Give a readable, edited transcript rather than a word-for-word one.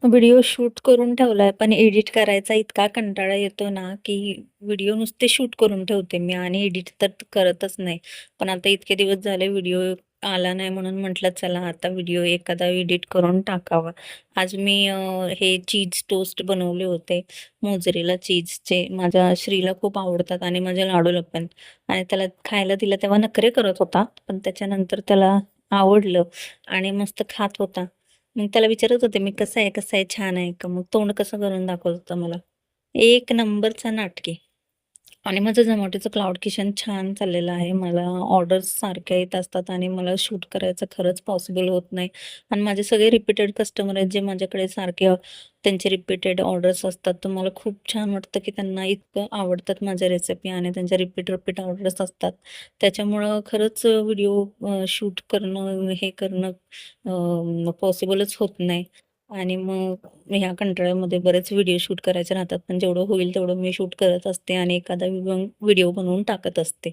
Video shoot करून ठेवलाय, पण एडिट करायचा इतका कंटाळा येतो ना, की व्हिडिओ नुसते शूट करून ठेवते मी आणि एडिट तर करतच नाही. पण आता इतके दिवस झाले व्हिडिओ आला नाही म्हणून म्हटलं चला आता व्हिडिओ एखादा एडिट करून टाकावा. आज मी हे चीज टोस्ट बनवले होते. मोझरेला चीजचे. माझ्या श्रीला खूप आवडतात आणि माझ्या लाडूला पण. आणि त्याला खायला दिलं तेव्हा नखरे करत होता. पण त्याच्यानंतर त्याला आवडलं आणि मस्त खात होता. मग त्याला विचारत होते मी, "कसं आहे, कसं आहे? छान आहे का?" मग तोंड कसं करून दाखवत होता मला. एक नंबरचा नाटकी. आणि माझं Zomatoचं क्लाउड किचन छान चाललेलं आहे. मला ऑर्डर्स सारख्या येत असतात आणि मला शूट करायचं खरंच पॉसिबल होत नाही. आणि माझे सगळे रिपीटेड कस्टमर आहेत, जे माझ्याकडे सारखे त्यांचे रिपीटेड ऑर्डर्स असतात. तर मला खूप छान वाटतं, की त्यांना इतकं आवडतात माझ्या रेसिपी आणि त्यांच्या रिपीट ऑर्डर्स असतात. त्याच्यामुळं खरंच व्हिडिओ शूट करणं, हे करणं पॉसिबलच होत नाही. आणि मग ह्या कंटाळ्यामध्ये बरेच व्हिडिओ शूट करायचे राहतात, पण जेवढं होईल तेवढं मी शूट करत असते आणि एखादा व्हिडिओ बनवून टाकत असते.